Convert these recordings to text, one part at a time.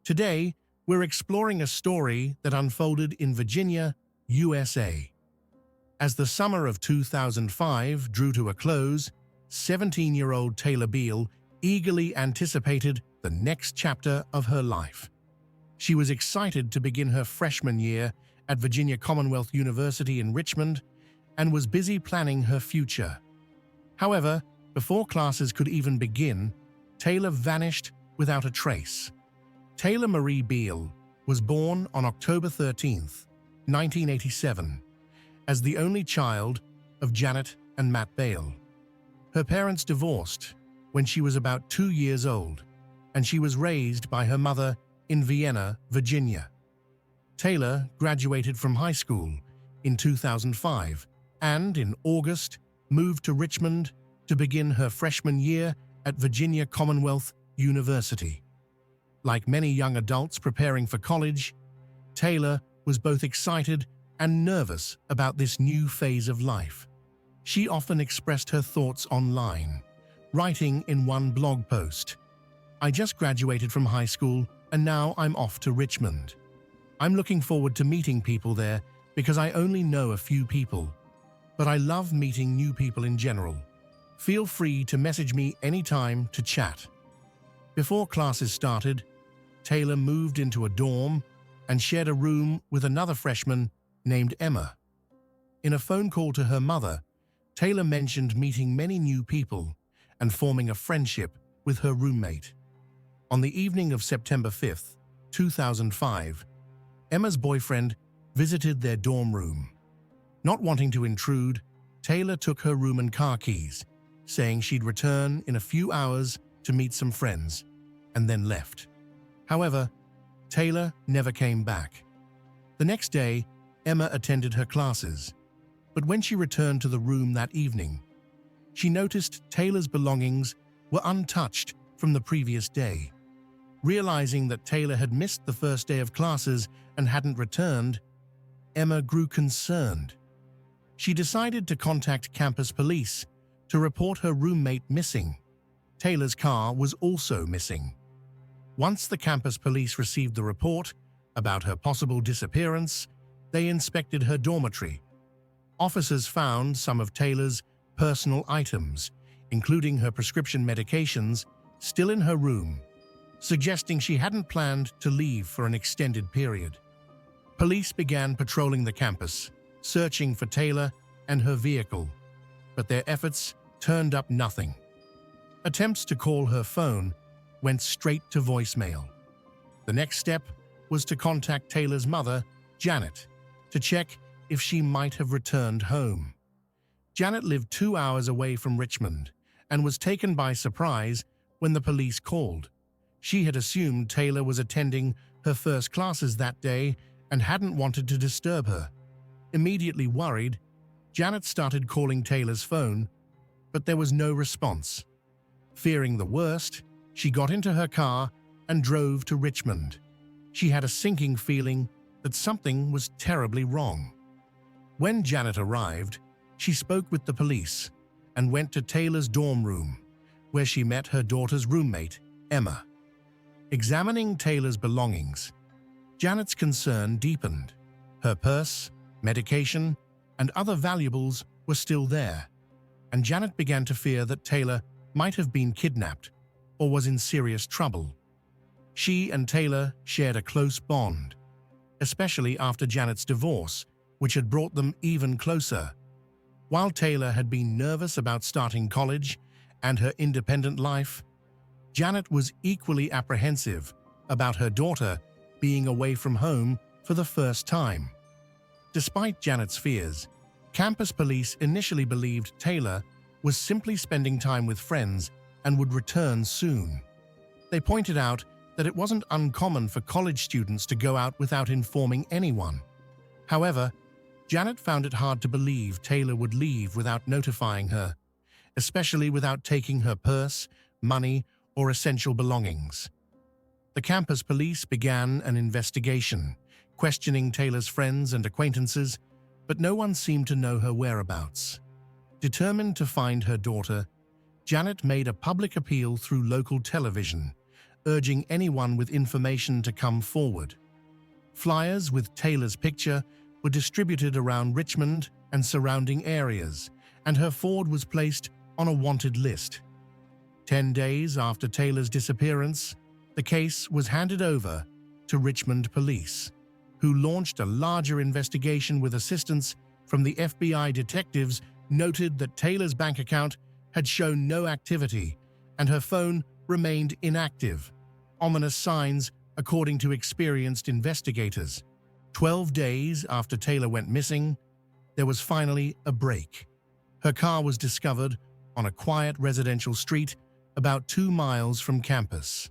Today, we're exploring a story that unfolded in Virginia, USA. As the summer of 2005 drew to a close, 17-year-old Taylor Beale eagerly anticipated the next chapter of her life. She was excited to begin her freshman year at Virginia Commonwealth University in Richmond and was busy planning her future. However, before classes could even begin, Taylor vanished without a trace. Taylor Marie Beale was born on October 13, 1987, as the only child of Janet and Matt Beale. Her parents divorced when she was about 2 years old, and she was raised by her mother in Vienna, Virginia. Taylor graduated from high school in 2005 and, in August, moved to Richmond to begin her freshman year at Virginia Commonwealth University. Like many young adults preparing for college, Taylor was both excited and nervous about this new phase of life. She often expressed her thoughts online, writing in one blog post, "I just graduated from high school and now I'm off to Richmond. I'm looking forward to meeting people there because I only know a few people, but I love meeting new people in general. Feel free to message me anytime to chat." Before classes started, Taylor moved into a dorm and shared a room with another freshman named Emma. In a phone call to her mother, Taylor mentioned meeting many new people and forming a friendship with her roommate. On the evening of September 5, 2005, Emma's boyfriend visited their dorm room. Not wanting to intrude, Taylor took her room and car keys, saying she'd return in a few hours to meet some friends, and then left. However, Taylor never came back. The next day, Emma attended her classes, but when she returned to the room that evening, she noticed Taylor's belongings were untouched from the previous day. Realizing that Taylor had missed the first day of classes and hadn't returned, Emma grew concerned. She decided to contact campus police to report her roommate missing. Taylor's car was also missing. Once the campus police received the report about her possible disappearance, they inspected her dormitory. Officers found some of Taylor's personal items, including her prescription medications, still in her room, suggesting she hadn't planned to leave for an extended period. Police began patrolling the campus, searching for Taylor and her vehicle, but their efforts turned up nothing. Attempts to call her phone went straight to voicemail. The next step was to contact Taylor's mother, Janet, to check if she might have returned home. Janet lived 2 hours away from Richmond and was taken by surprise when the police called. She had assumed Taylor was attending her first classes that day and hadn't wanted to disturb her. Immediately worried, Janet started calling Taylor's phone, but there was no response. Fearing the worst, she got into her car and drove to Richmond. She had a sinking feeling that something was terribly wrong. When Janet arrived, she spoke with the police and went to Taylor's dorm room, where she met her daughter's roommate, Emma. Examining Taylor's belongings, Janet's concern deepened. Her purse, medication, and other valuables were still there, and Janet began to fear that Taylor might have been kidnapped or was in serious trouble. She and Taylor shared a close bond, especially after Janet's divorce, which had brought them even closer. While Taylor had been nervous about starting college and her independent life, Janet was equally apprehensive about her daughter being away from home for the first time. Despite Janet's fears, campus police initially believed Taylor was simply spending time with friends and would return soon. They pointed out that it wasn't uncommon for college students to go out without informing anyone. However, Janet found it hard to believe Taylor would leave without notifying her, especially without taking her purse, money, or essential belongings. The campus police began an investigation, questioning Taylor's friends and acquaintances, but no one seemed to know her whereabouts. Determined to find her daughter, Janet made a public appeal through local television, urging anyone with information to come forward. Flyers with Taylor's picture were distributed around Richmond and surrounding areas, and her Ford was placed on a wanted list. 10 days after Taylor's disappearance, the case was handed over to Richmond police, who launched a larger investigation with assistance from the FBI. Detectives noted that Taylor's bank account had shown no activity and her phone remained inactive, ominous signs according to experienced investigators. 12 days after Taylor went missing, there was finally a break. Her car was discovered on a quiet residential street about 2 miles from campus.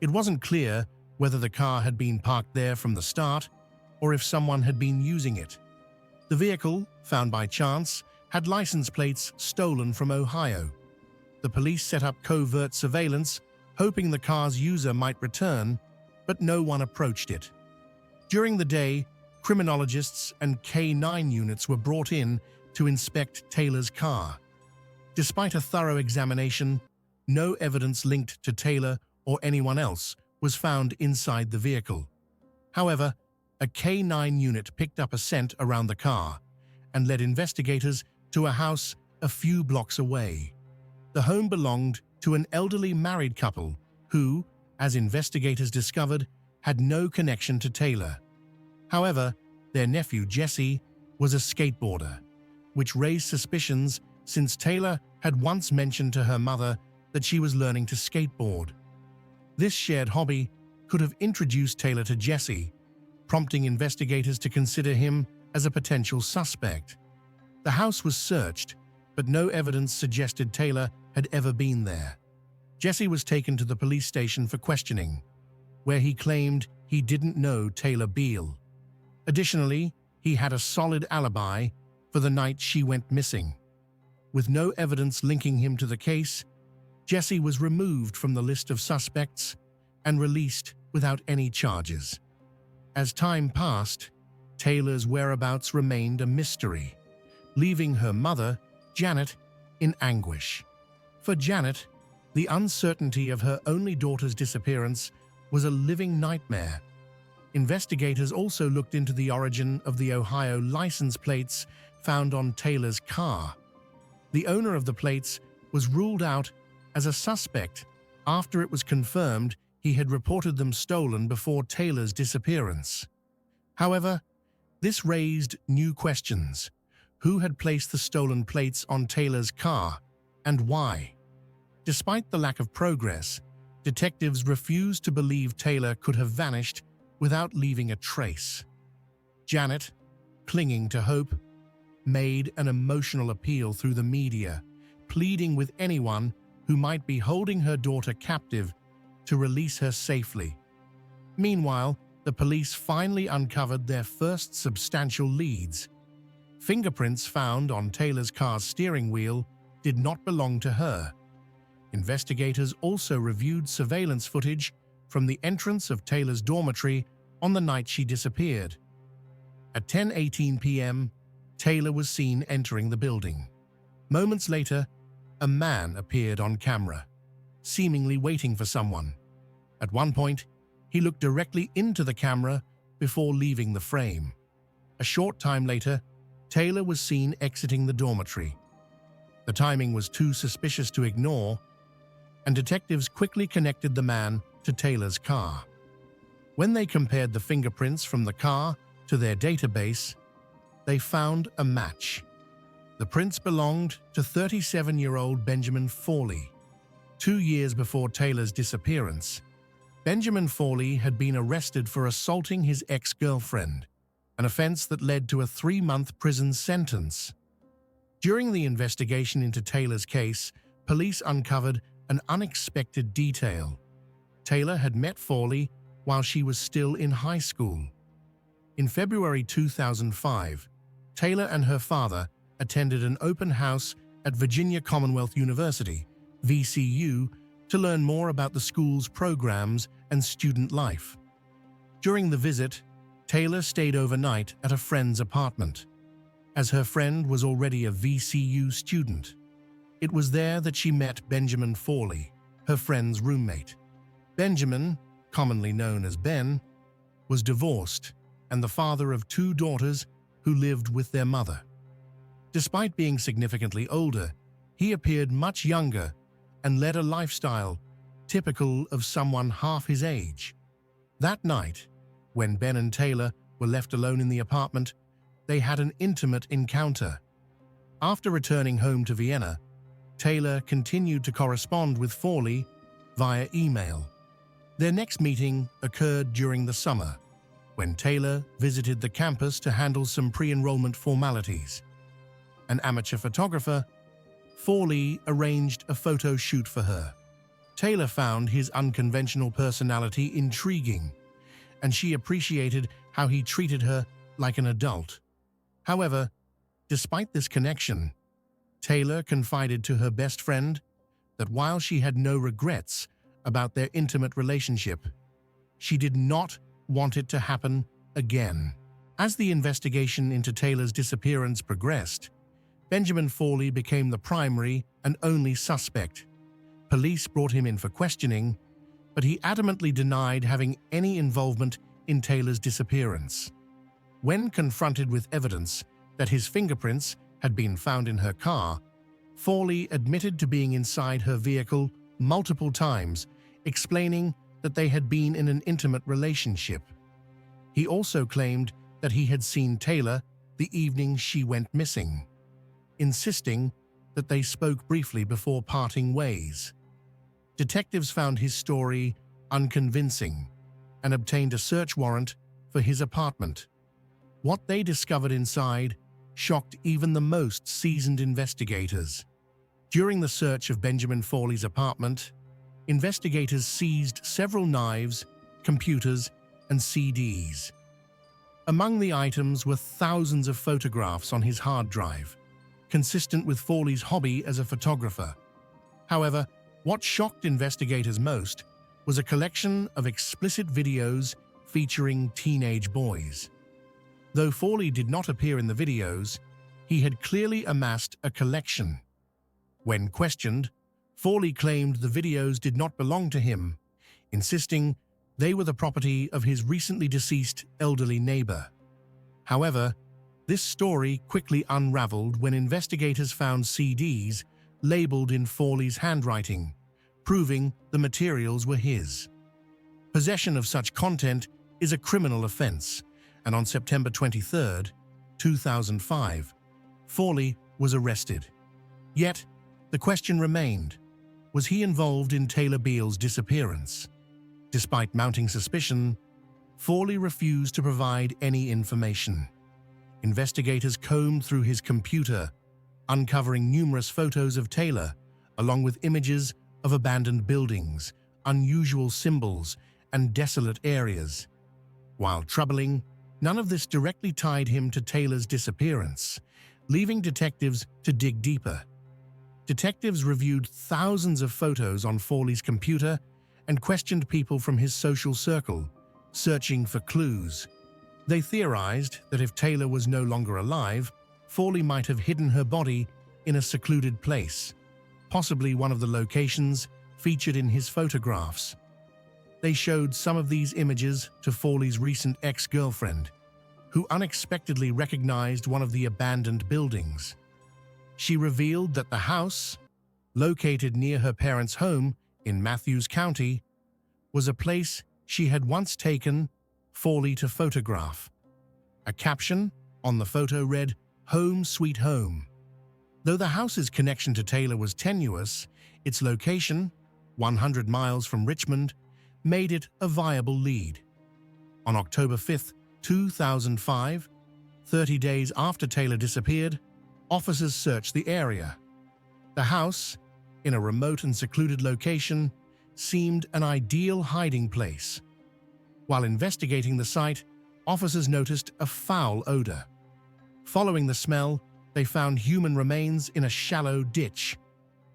It wasn't clear whether the car had been parked there from the start or if someone had been using it. The vehicle, found by chance, had license plates stolen from Ohio. The police set up covert surveillance, hoping the car's user might return, but no one approached it. During the day, criminologists and K9 units were brought in to inspect Taylor's car. Despite a thorough examination, no evidence linked to Taylor or anyone else was found inside the vehicle. However, a K9 unit picked up a scent around the car and led investigators to a house a few blocks away. The home belonged to an elderly married couple who, as investigators discovered, had no connection to Taylor. However, their nephew Jesse was a skateboarder, which raised suspicions since Taylor had once mentioned to her mother that she was learning to skateboard. This shared hobby could have introduced Taylor to Jesse, prompting investigators to consider him as a potential suspect. The house was searched, but no evidence suggested Taylor had ever been there. Jesse was taken to the police station for questioning, where he claimed he didn't know Taylor Beale. Additionally, he had a solid alibi for the night she went missing. With no evidence linking him to the case, Jesse was removed from the list of suspects and released without any charges. As time passed, Taylor's whereabouts remained a mystery, leaving her mother, Janet, in anguish. For Janet, the uncertainty of her only daughter's disappearance was a living nightmare. Investigators also looked into the origin of the Ohio license plates found on Taylor's car. The owner of the plates was ruled out as a suspect after it was confirmed he had reported them stolen before Taylor's disappearance. However, this raised new questions. Who had placed the stolen plates on Taylor's car, and why? Despite the lack of progress, detectives refused to believe Taylor could have vanished without leaving a trace. Janet, clinging to hope, made an emotional appeal through the media, pleading with anyone who might be holding her daughter captive to release her safely. Meanwhile, the police finally uncovered their first substantial leads. Fingerprints found on Taylor's car's steering wheel did not belong to her. Investigators also reviewed surveillance footage from the entrance of Taylor's dormitory on the night she disappeared. At 10:18 p.m., Taylor was seen entering the building. Moments later, a man appeared on camera, seemingly waiting for someone. At one point, he looked directly into the camera before leaving the frame. A short time later, Taylor was seen exiting the dormitory. The timing was too suspicious to ignore, and detectives quickly connected the man to Taylor's car. When they compared the fingerprints from the car to their database, they found a match. The prints belonged to 37-year-old Benjamin Foley. 2 years before Taylor's disappearance, Benjamin Foley had been arrested for assaulting his ex-girlfriend, an offense that led to a 3-month prison sentence. During the investigation into Taylor's case, police uncovered an unexpected detail. Taylor had met Foley while she was still in high school. In February 2005, Taylor and her father attended an open house at Virginia Commonwealth University, VCU, to learn more about the school's programs and student life. During the visit, Taylor stayed overnight at a friend's apartment, as her friend was already a VCU student. It was there that she met Benjamin Foley, her friend's roommate. Benjamin, commonly known as Ben, was divorced and the father of 2 daughters who lived with their mother. Despite being significantly older, he appeared much younger and led a lifestyle typical of someone half his age. That night, when Ben and Taylor were left alone in the apartment, they had an intimate encounter. After returning home to Vienna, Taylor continued to correspond with Foley via email. Their next meeting occurred during the summer, when Taylor visited the campus to handle some pre-enrollment formalities. An amateur photographer, Foley arranged a photo shoot for her. Taylor found his unconventional personality intriguing, and she appreciated how he treated her like an adult. However, despite this connection, Taylor confided to her best friend that while she had no regrets about their intimate relationship, she did not want it to happen again. As the investigation into Taylor's disappearance progressed, Benjamin Foley became the primary and only suspect. Police brought him in for questioning, but he adamantly denied having any involvement in Taylor's disappearance. When confronted with evidence that his fingerprints had been found in her car, Foley admitted to being inside her vehicle multiple times, explaining that they had been in an intimate relationship. He also claimed that he had seen Taylor the evening she went missing, insisting that they spoke briefly before parting ways. Detectives found his story unconvincing and obtained a search warrant for his apartment. What they discovered inside shocked even the most seasoned investigators. During the search of Benjamin Foley's apartment, investigators seized several knives, computers, and CDs. Among the items were thousands of photographs on his hard drive, consistent with Foley's hobby as a photographer. However, what shocked investigators most was a collection of explicit videos featuring teenage boys. Though Foley did not appear in the videos, he had clearly amassed a collection. When questioned, Foley claimed the videos did not belong to him, insisting they were the property of his recently deceased elderly neighbor. However, this story quickly unraveled when investigators found CDs labeled in Foley's handwriting, proving the materials were his. Possession of such content is a criminal offense, and on September 23, 2005, Foley was arrested. Yet, the question remained, was he involved in Taylor Beale's disappearance? Despite mounting suspicion, Foley refused to provide any information. Investigators combed through his computer, uncovering numerous photos of Taylor, along with images of abandoned buildings, unusual symbols, and desolate areas. While troubling, none of this directly tied him to Taylor's disappearance, leaving detectives to dig deeper. Detectives reviewed thousands of photos on Foley's computer and questioned people from his social circle, searching for clues. They theorized that if Taylor was no longer alive, Foley might have hidden her body in a secluded place, possibly one of the locations featured in his photographs. They showed some of these images to Foley's recent ex-girlfriend, who unexpectedly recognized one of the abandoned buildings. She revealed that the house, located near her parents' home in Matthews County, was a place she had once taken Foley to photograph. A caption on the photo read, "Home Sweet Home." Though the house's connection to Taylor was tenuous, its location, 100 miles from Richmond, made it a viable lead. On October 5, 2005, 30 days after Taylor disappeared, officers searched the area. The house, in a remote and secluded location, seemed an ideal hiding place. While investigating the site, officers noticed a foul odor. Following the smell, they found human remains in a shallow ditch.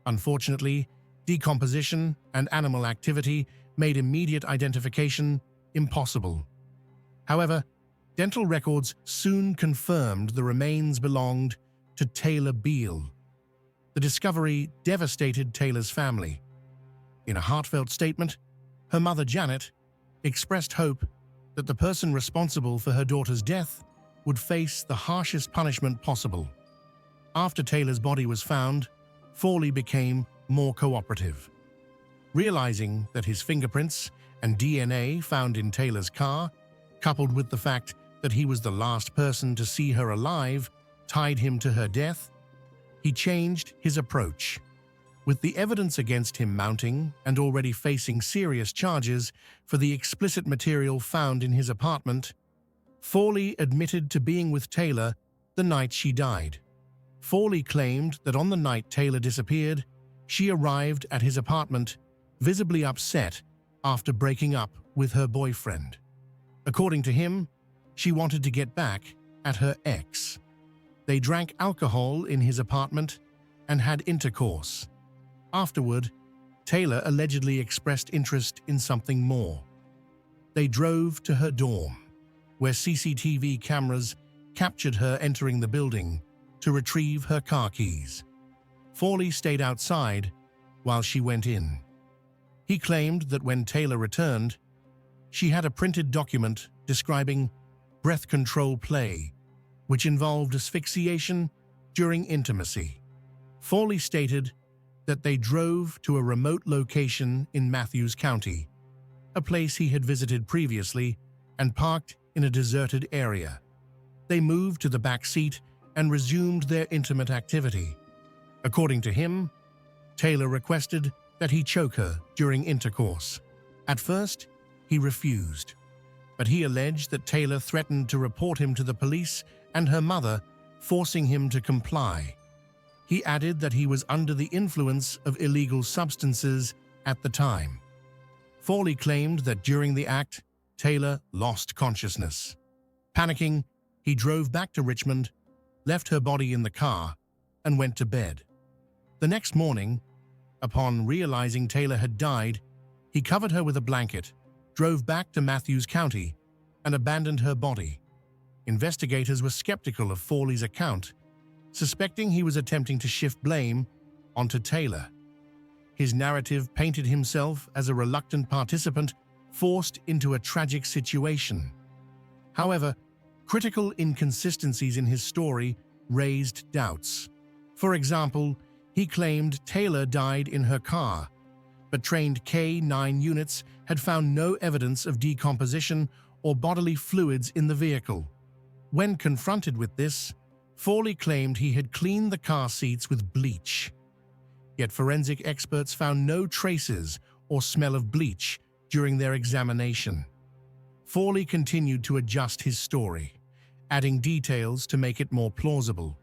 Unfortunately, decomposition and animal activity made immediate identification impossible. However, dental records soon confirmed the remains belonged to Taylor Beale. The discovery devastated Taylor's family. In a heartfelt statement, Her mother, Janet, expressed hope that the person responsible for her daughter's death would face the harshest punishment possible. After Taylor's body was found, Foley became more cooperative. Realizing that his fingerprints and DNA found in Taylor's car, coupled with the fact that he was the last person to see her alive, tied him to her death, he changed his approach. With the evidence against him mounting and already facing serious charges for the explicit material found in his apartment, Foley admitted to being with Taylor the night she died. Foley claimed that on the night Taylor disappeared, she arrived at his apartment visibly upset after breaking up with her boyfriend. According to him, she wanted to get back at her ex. They drank alcohol in his apartment and had intercourse. Afterward, Taylor allegedly expressed interest in something more. They drove to her dorm, where CCTV cameras captured her entering the building to retrieve her car keys. Foley stayed outside while she went in. He claimed that when Taylor returned, she had a printed document describing breath control play, which involved asphyxiation during intimacy. Foley stated that they drove to a remote location in Matthews County, a place he had visited previously, and parked in a deserted area. They moved to the back seat and resumed their intimate activity. According to him, Taylor requested that he choke her during intercourse. At first, he refused, but he alleged that Taylor threatened to report him to the police and her mother, forcing him to comply. He added that he was under the influence of illegal substances at the time. Foley claimed that during the act, Taylor lost consciousness. Panicking, he drove back to Richmond, left her body in the car, and went to bed. The next morning, upon realizing Taylor had died, he covered her with a blanket, drove back to Matthews County, and abandoned her body. Investigators were skeptical of Foley's account, suspecting he was attempting to shift blame onto Taylor. His narrative painted himself as a reluctant participant forced into a tragic situation. However, critical inconsistencies in his story raised doubts. For example, he claimed Taylor died in her car, but trained K-9 units had found no evidence of decomposition or bodily fluids in the vehicle. When confronted with this, Foley claimed he had cleaned the car seats with bleach. Yet forensic experts found no traces or smell of bleach during their examination. Foley continued to adjust his story, adding details to make it more plausible.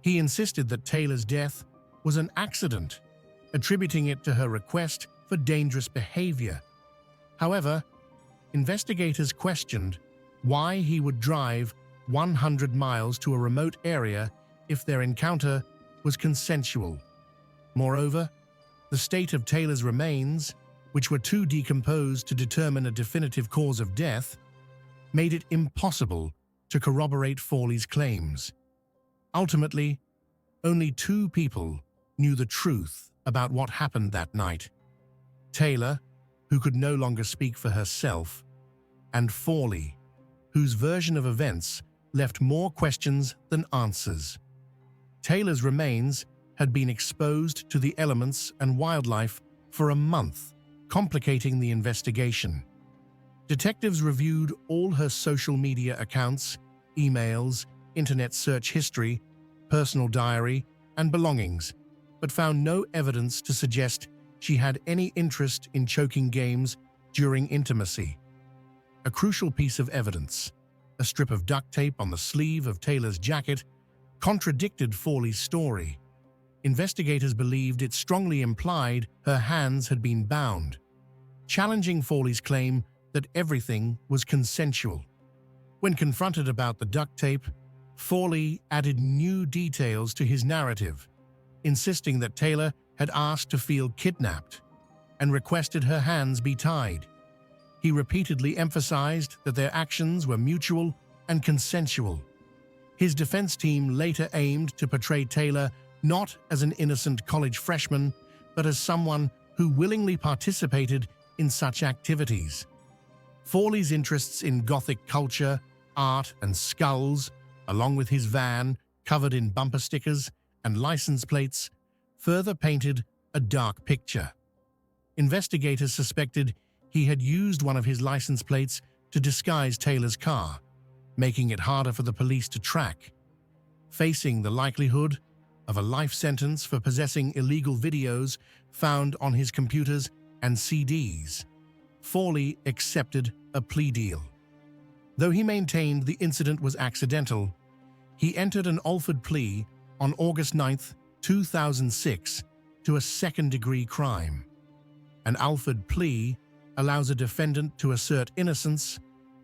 He insisted that Taylor's death was an accident, attributing it to her request for dangerous behavior. However, investigators questioned why he would drive 100 miles to a remote area if their encounter was consensual. Moreover, the state of Taylor's remains, which were too decomposed to determine a definitive cause of death, made it impossible to corroborate Foley's claims. Ultimately, only two people knew the truth about what happened that night: Taylor, who could no longer speak for herself, and Foley, whose version of events left more questions than answers. Taylor's remains had been exposed to the elements and wildlife for a month, complicating the investigation. Detectives reviewed all her social media accounts, emails, internet search history, personal diary, and belongings, but found no evidence to suggest she had any interest in choking games during intimacy. A crucial piece of evidence, a strip of duct tape on the sleeve of Taylor's jacket, contradicted Foley's story. Investigators believed it strongly implied her hands had been bound, challenging Foley's claim that everything was consensual. When confronted about the duct tape, Foley added new details to his narrative, insisting that Taylor had asked to feel kidnapped and requested her hands be tied. He repeatedly emphasized that their actions were mutual and consensual. His defense team later aimed to portray Taylor not as an innocent college freshman, but as someone who willingly participated in such activities. Foley's interests in Gothic culture, art, and skulls, along with his van covered in bumper stickers and license plates, further painted a dark picture. Investigators suspected he had used one of his license plates to disguise Taylor's car, making it harder for the police to track. Facing the likelihood of a life sentence for possessing illegal videos found on his computers and CDs, Foley accepted a plea deal. Though he maintained the incident was accidental, he entered an Alford plea on August 9, 2006, to a second-degree crime. An Alford plea allows a defendant to assert innocence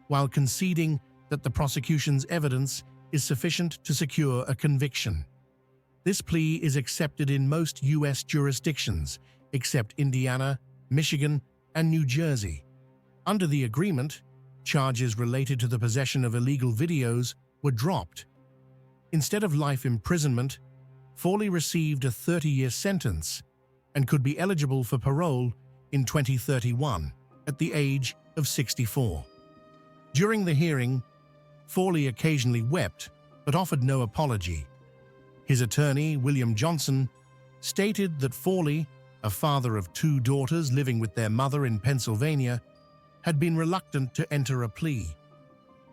while conceding that the prosecution's evidence is sufficient to secure a conviction. This plea is accepted in most U.S. jurisdictions, except Indiana, Michigan, and New Jersey. Under the agreement, charges related to the possession of illegal videos were dropped. Instead of life imprisonment, Foley received a 30-year sentence and could be eligible for parole in 2031 at the age of 64. During the hearing, Foley occasionally wept but offered no apology. His attorney, William Johnson, stated that Foley, a father of 2 daughters living with their mother in Pennsylvania, had been reluctant to enter a plea.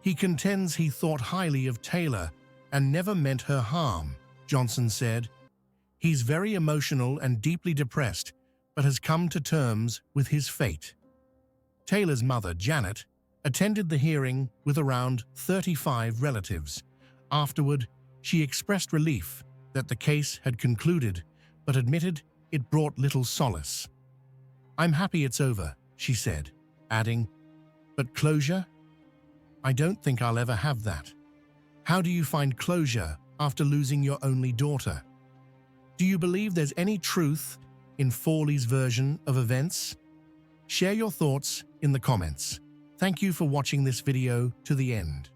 He contends he thought highly of Taylor and never meant her harm, Johnson said. He's very emotional and deeply depressed, but has come to terms with his fate. Taylor's mother, Janet, attended the hearing with around 35 relatives. Afterward, she expressed relief that the case had concluded, but admitted it brought little solace. "I'm happy it's over," she said, adding, "But closure? I don't think I'll ever have that." How do you find closure after losing your only daughter? Do you believe there's any truth in Foley's version of events? Share your thoughts in the comments. Thank you for watching this video to the end.